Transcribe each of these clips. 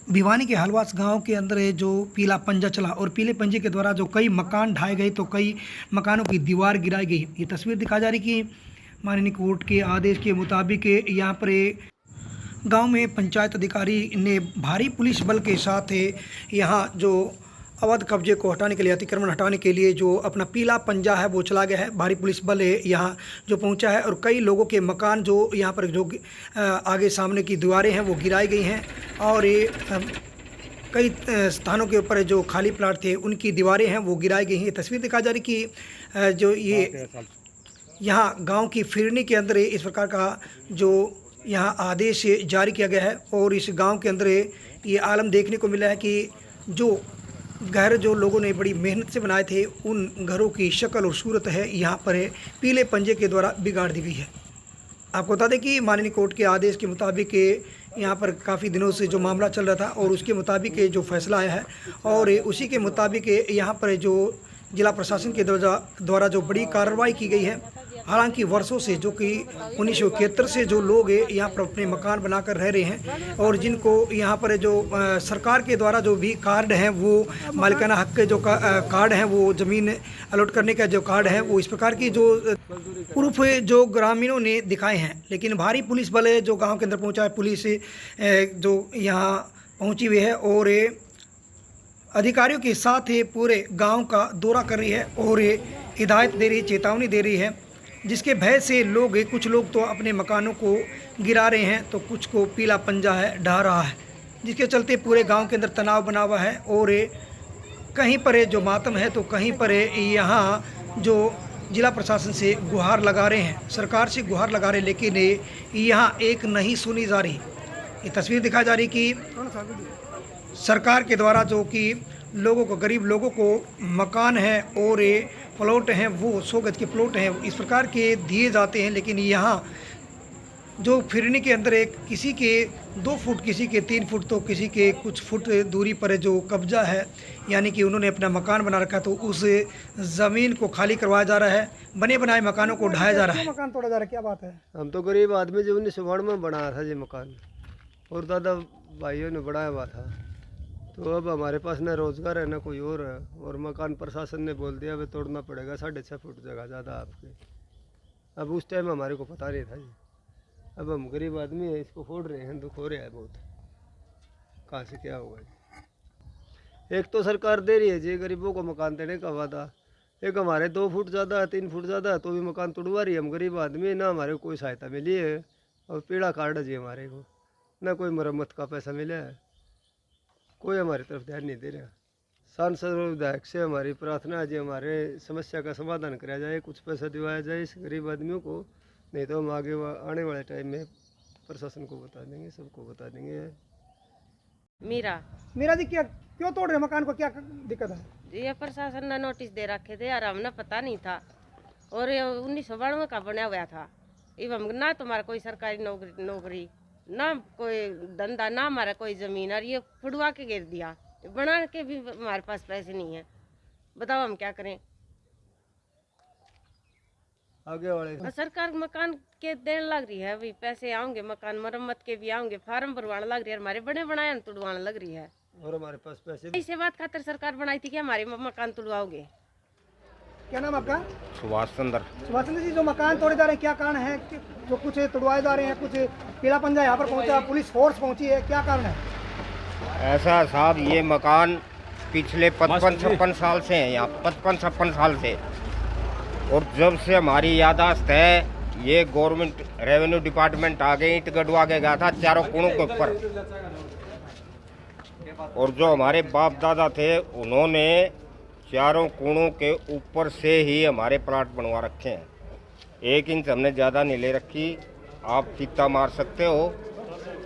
भिवानी के हलवास गांव के अंदर है जो पीला पंजा चला और पीले पंजे के द्वारा जो कई मकान ढाए गए तो कई मकानों की दीवार गिराई गई। ये तस्वीर दिखा जा रही कि माननीय कोर्ट के आदेश के मुताबिक यहाँ पर गांव में पंचायत अधिकारी ने भारी पुलिस बल के साथ यहाँ जो अवैध कब्जे को हटाने के लिए, अतिक्रमण हटाने के लिए जो अपना पीला पंजा है वो चला गया है। भारी पुलिस बल यहाँ जो पहुँचा है और कई लोगों के मकान जो यहाँ पर जो आगे सामने की दीवारें हैं वो गिराई गई हैं और ये कई स्थानों के ऊपर जो खाली प्लाट थे उनकी दीवारें हैं वो गिराई गई हैं। तस्वीर दिखा जा रही कि जो ये यहाँ गांव की फिरनी के अंदर इस प्रकार का जो यहाँ आदेश जारी किया गया है और इस गांव के अंदर ये आलम देखने को मिला है कि जो घर जो लोगों ने बड़ी मेहनत से बनाए थे उन घरों की शक्ल और सूरत है यहाँ पर पीले पंजे के द्वारा बिगाड़ दी गई है। आपको बता दें कि माननीय कोर्ट के आदेश के मुताबिक यहाँ पर काफ़ी दिनों से जो मामला चल रहा था और उसके मुताबिक जो फैसला आया है और उसी के मुताबिक यहाँ पर जो जिला प्रशासन के द्वारा जो बड़ी कार्रवाई की गई है। हालांकि वर्षों से जो कि 1971 से जो लोग यहाँ पर अपने मकान बनाकर रह रहे हैं और जिनको यहाँ पर जो सरकार के द्वारा जो भी कार्ड हैं वो मालिकाना हक के जो कार्ड हैं वो ज़मीन अलॉट करने का जो कार्ड है वो इस प्रकार की जो प्रूफ जो ग्रामीणों ने दिखाए हैं। लेकिन भारी पुलिस बल जो गाँव के अंदर पहुँचा है, पुलिस जो यहाँ पहुँची हुई है और अधिकारियों के साथ पूरे गांव का दौरा कर रही है और हिदायत दे रही, चेतावनी दे रही है, जिसके भय से कुछ लोग तो अपने मकानों को गिरा रहे हैं तो कुछ को पीला पंजा है ढा रहा है, जिसके चलते पूरे गांव के अंदर तनाव बना हुआ है और कहीं पर जो मातम है तो कहीं पर यहाँ जो जिला प्रशासन से गुहार लगा रहे हैं, सरकार से गुहार लगा रहे हैं, लेकिन यहाँ एक नहीं सुनी जा रही। ये तस्वीर दिखा जा रही कि सरकार के द्वारा जो कि लोगों को, गरीब लोगों को मकान है और प्लॉट हैं वो 100 गज के प्लॉट हैं इस प्रकार के दिए जाते हैं, लेकिन यहाँ जो फिरनी के अंदर किसी के 2 फुट, किसी के 3 फुट तो किसी के कुछ फुट दूरी पर जो कब्जा है, यानी कि उन्होंने अपना मकान बना रखा तो उस ज़मीन को खाली करवाया जा रहा है, बने बनाए मकानों को ढाया जा रहा है। मकान तोड़ा जा रहा है, क्या बात है? हम तो गरीब आदमी जो 1992 में बनाया था ये मकान और दादा भाइयों ने बनाया हुआ था, तो अब हमारे पास न रोज़गार है न कोई और मकान प्रशासन ने बोल दिया अब तोड़ना पड़ेगा, 6.5 फुट जगह ज़्यादा आपके। अब उस टाइम हमारे को पता नहीं था जी, अब हम गरीब आदमी है, इसको फोड़ रहे हैं, दुख हो रहा है बहुत, कहाँ से क्या होगा जी। एक तो सरकार दे रही है जी गरीबों को मकान देने का वादा, एक हमारे 2 फुट ज़्यादा 3 फुट ज़्यादा तो भी मकान तोड़वा रही है। हम गरीब आदमी है, ना हमारे को कोई सहायता मिली है और पीड़ा कार्ड है जी हमारे को, ना कोई मरम्मत का पैसा मिला है, कोई हमारी तरफ ध्यान नहीं दे रहा। सांसद और विधायक से हमारी प्रार्थना है जी हमारे समस्या का समाधान कराया जाए, कुछ पैसा दिवाया जाए इस गरीब आदमियों को, नहीं तो हम आगे आने वाले टाइम में प्रशासन को बता देंगे, सबको बता देंगे। मीरा जी क्यों तोड़ रहे मकान को, क्या दिक्कत है? ये प्रशासन ने नोटिस दे रखे थे यार, हमने पता नहीं था और 1992 का बना हुआ था। एवं ना तुम्हारा कोई सरकारी नौकरी ना कोई धंधा ना हमारा कोई जमीन, और ये फुड़वा के गिर दिया, बना के भी हमारे पास पैसे नहीं है, बताओ हम क्या करें? आगे वाले सरकार मकान के देने लग रही है, अभी पैसे आएंगे, मकान मरम्मत के भी आएंगे, फार्म भरवाने लग रही है, हमारे बने बनाए तुड़वाने लग रही है और हमारे पास पैसे इसे बात खातिर सरकार बनाई थी कि हमारे मकान तुड़वाओगे। क्या नाम आपका? सुभाष चंद्र। सुभाष चंद्र जी, जो मकान तोड़े जा रहे हैं क्या कारण है? जो कुछ तुड़वाए जा रहे हैं, कुछ पीला पंजा यहाँ पर पहुँचा, पुलिस फोर्स पहुँची है, क्या कारण है? ऐसा साहब ये मकान पिछले 55-56 साल से है यहाँ, 55-56 साल से, और जब से हमारी यादाश्त है ये गवर्नमेंट रेवेन्यू डिपार्टमेंट आ गई, ईंट गड़वा के गया था चारों कोणों के ऊपर, और जो हमारे बाप दादा थे उन्होंने चारों कोणों के ऊपर से ही हमारे प्लाट बनवा रखे हैं। 1 इंच हमने ज़्यादा नहीं ले रखी, आप फीता मार सकते हो,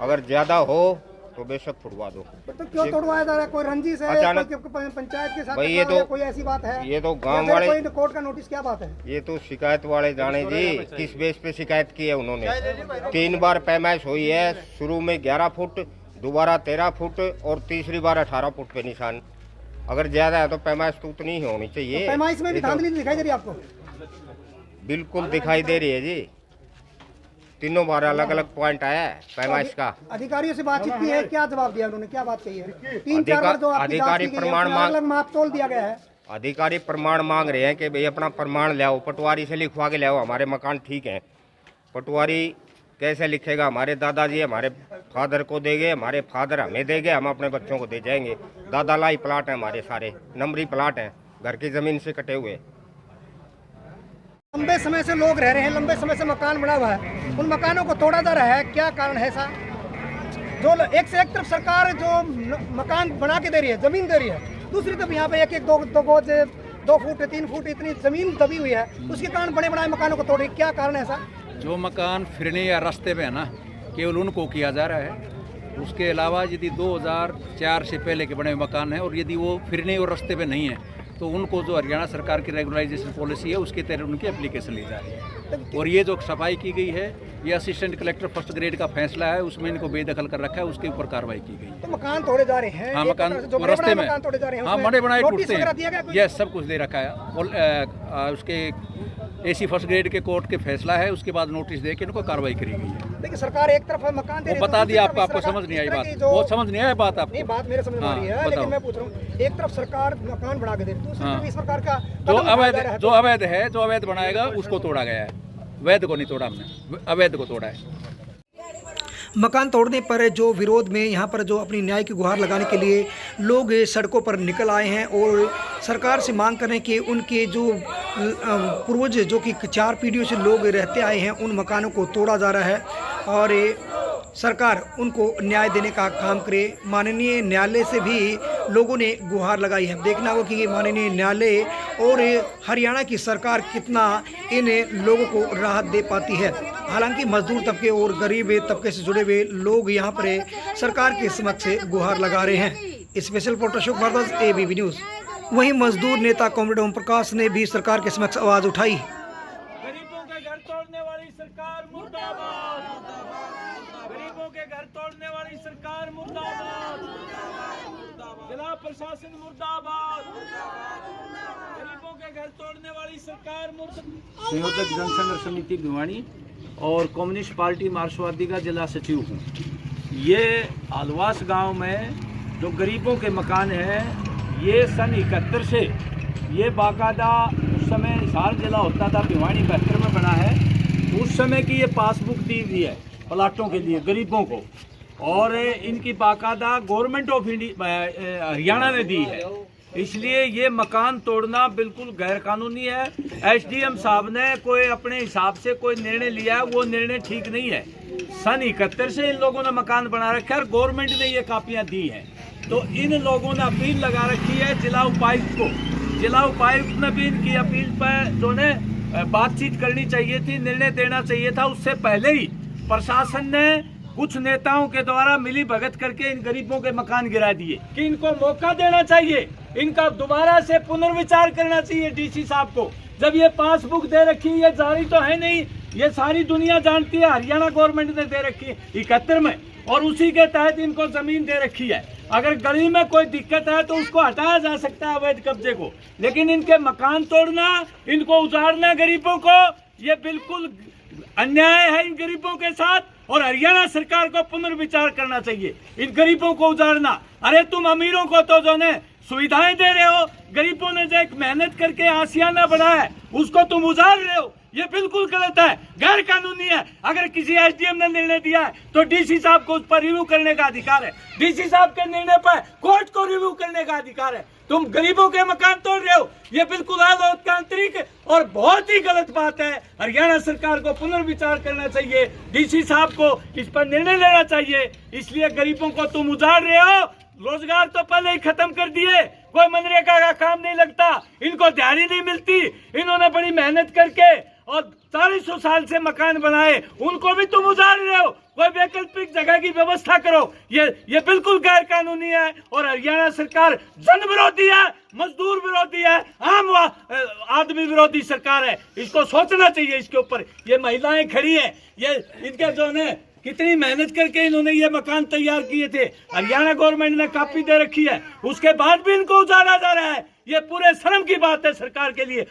अगर ज़्यादा हो तो बेशक फुड़वा दो। तो क्यों तोड़वाया जा रहा है? कोई रंजिश है अचानक पंचायत के साथ? भाई ये तो कोई ऐसी बात है? ये तो गांव वाले, कोई कोर्ट का नोटिस, क्या बात है? ये तो शिकायत वाले जाने जी किस बेस पे शिकायत की है उन्होंने। 3 बार पैमाइश हुई है, शुरू में 11 फुट, दोबारा 13 फुट और तीसरी बार 18 फुट पे निशान। अगर ज्यादा है तो पैमाइश तो उतनी ही होनी चाहिए। तो पैमाइश में भी धांधली दिखाई दे रही है आपको? बिल्कुल दिखाई दे रही है जी। तीनों बार अलग अलग पॉइंट आया है पैमाइश का। अधिकारियों से बातचीत की है, क्या जवाब दिया उन्होंने, क्या बात कही है? 3-4 बार जो आपकी जांच अधिकारी की गई है, प्रमाण उसमें मांग अलग माप तोल दिया गया है। अधिकारी प्रमाण मांग रहे हैं कि भाई अपना प्रमाण ले आओ, पटवारी से लिखवा के ले आओ, हमारे मकान ठीक हैं। पटवारी कैसे लिखेगा? हमारे दादाजी हमारे फादर को देंगे, हमारे फादर हमें देंगे, हम अपने बच्चों को दे जाएंगे। दादा लाई प्लाट हैं हमारे, सारे नंबरी प्लाट हैं, घर की ज़मीन से कटे हुए। लंबे समय से लोग रह रहे हैं, लंबे समय से मकान बना हुआ है, उन मकानों को तोड़ा जा रहा है, क्या कारण है ऐसा? जो एक से एक तरफ सरकार जो मकान बना के दे रही है, जमीन दे रही है, दूसरी तरफ यहाँ पे एक दो गज 2 फुट 3 फुट इतनी जमीन दबी हुई है, उसके कारण बड़े बड़े मकानों को तोड़ रही है, क्या कारण है ऐसा? जो मकान फिरने या रास्ते पे है ना, केवल उनको किया जा रहा है। उसके अलावा यदि 2004 से पहले के बने हुए मकान हैं और यदि वो फिरने और रास्ते पे नहीं है तो उनको जो हरियाणा सरकार की रेगुलराइजेशन पॉलिसी है उसके तहत उनकी एप्लीकेशन ली जा रही है। और ये जो सफाई की गई है, ये असिस्टेंट कलेक्टर फर्स्ट ग्रेड का फैसला है, उसमें इनको बेदखल कर रखा है, उसके ऊपर कार्रवाई की गई है। तो मकान तोड़े जा रहे हैं, हाँ, मकान जो रास्ते में, मकान तोड़े जा रहे हैं, हाँ, उसमें बड़े बनाए नोटिस टूटते वगैरह दिया गया हैं, कोई? ये सब कुछ दे रखा है। और उसके एसी फर्स्ट ग्रेड के कोर्ट के फैसला है, उसके बाद नोटिस दे के इनको कार्रवाई करी गई है। देखिए सरकार एक तरफ मकान दे रही वो है, बता दूसरी दिया तरफ आपको सरकार समझ नहीं आई इस तरह बात, की जो- वो समझ नहीं आई बात आपको। नहीं, बात मेरे समझ में आ रही है, हाँ, लेकिन बताओ। मैं पूछ रहा हूँ, एक तरफ सरकार मकान बना के दे रही है, दूसरी तरफ इस प्रकार का जो कदम उठाया अवैध जा रहा है, जो अवैध है, जो अवैध बनाएगा उसको तोड़ा गया है। वैध को नहीं तोड़ा हमने, अवैध को तोड़ा है। मकान तोड़ने पर जो विरोध में यहाँ पर जो अपनी न्याय की गुहार लगाने के लिए लोग सड़कों पर निकल आए हैं और सरकार से मांग कर रहे हैं कि उनके जो पूर्वज जो कि 4 पीढ़ियों से लोग रहते आए हैं उन मकानों को तोड़ा जा रहा है और सरकार उनको न्याय देने का काम करे। माननीय न्यायालय से भी लोगों ने गुहार लगाई है। देखना होगा कि माननीय न्यायालय और हरियाणा की सरकार कितना इन लोगों को राहत दे पाती है। हालांकि मजदूर तबके और गरीब तबके से जुड़े हुए लोग यहाँ पर सरकार के समक्ष गुहार लगा रहे हैं। Special reporter Ashok Bhardwaj, ABP news. वहीं मजदूर नेता कॉमरेड ओम प्रकाश ने भी सरकार के समक्ष आवाज़ उठाई। गरीबों के घर तोड़ने वाली सरकार मुर्दाबाद, गरीबों के घर तोड़ने वाली सरकार मुर्दाबाद, जिला प्रशासन मुर्दाबाद, गरीबों के घर तोड़ने वाली सरकार मुर्दाबाद। संयोजक जनसंघर्ष समिति भिवानी और कम्युनिस्ट पार्टी मार्क्सवादी का जिला सचिव हूँ। ये आलवास गांव में जो गरीबों के मकान हैं, ये सन 71 से ये बाकायदा उस समय हिसार जिला होता था, भिवानी 72 में बना है, उस समय की ये पासबुक दी हुई है प्लाटों के लिए गरीबों को, और इनकी बाकायदा गवर्नमेंट ऑफ इंडिया हरियाणा ने दी है। इसलिए ये मकान तोड़ना बिल्कुल गैर कानूनी है। SDM साहब ने कोई अपने हिसाब से कोई निर्णय लिया है, वो निर्णय ठीक नहीं है। सन 71 से इन लोगों ने मकान बना रखा है और गवर्नमेंट ने ये कापियां दी हैं। तो इन लोगों ने अपील लगा रखी है जिला उपायुक्त को। जिला उपायुक्त ने भी इनकी अपील पर जो ने बातचीत करनी चाहिए थी, निर्णय देना चाहिए था। उससे पहले ही प्रशासन ने कुछ नेताओं के द्वारा मिली भगत करके इन गरीबों के मकान गिरा दिए। कि इनको मौका देना चाहिए, इनका दोबारा से पुनर्विचार करना चाहिए DC साहब को। जब ये पासबुक दे रखी, ये जारी तो है नहीं, ये सारी दुनिया जानती है, हरियाणा गवर्नमेंट ने दे रखी है 71 में, और उसी के तहत इनको जमीन दे रखी है। अगर गली में कोई दिक्कत है तो उसको हटाया जा सकता है अवैध कब्जे को, लेकिन इनके मकान तोड़ना, इनको उजाड़ना गरीबों को, ये बिल्कुल अन्याय है इन गरीबों के साथ। और हरियाणा सरकार को पुनर्विचार करना चाहिए इन गरीबों को उजाड़ना। अरे तुम अमीरों को तो जो ने सुविधाएं दे रहे हो, गरीबों ने जो एक मेहनत करके आशियाना बढ़ाया है उसको तुम उजाड़ रहे हो, ये बिल्कुल गलत है, गैर कानूनी है। अगर किसी SDM ने निर्णय दिया है तो DC साहब को उस पर रिव्यू करने का अधिकार है। DC साहब के निर्णय पर कोर्ट को रिव्यू करने का अधिकार है। तुम गरीबों के मकान तोड़ रहे हो, ये बिल्कुल अलोकतांत्रिक और बहुत ही गलत बात है। हरियाणा सरकार को पुनर्विचार करना चाहिए, DC साहब को इस पर निर्णय लेना चाहिए। इसलिए गरीबों को तुम उजाड़ रहे हो। रोजगार तो पहले ही खत्म कर दिए, कोई मनरेगा का काम नहीं लगता, इनको दिहाड़ी नहीं मिलती। इन्होंने बड़ी मेहनत करके और 400 साल से मकान बनाए, उनको भी तुम उजाड़ रहे हो। कोई वैकल्पिक जगह की व्यवस्था करो। ये बिल्कुल गैर कानूनी है और हरियाणा सरकार जन विरोधी है, मजदूर विरोधी है, आम आदमी विरोधी सरकार है। इसको सोचना चाहिए इसके ऊपर। ये महिलाएं खड़ी है, ये इनके जो ने कितनी मेहनत करके इन्होंने ये मकान तैयार किए थे, हरियाणा गवर्नमेंट ने कॉपी दे रखी है, उसके बाद भी इनको उजाड़ा जा रहा है। ये पूरे शर्म की बात है सरकार के लिए।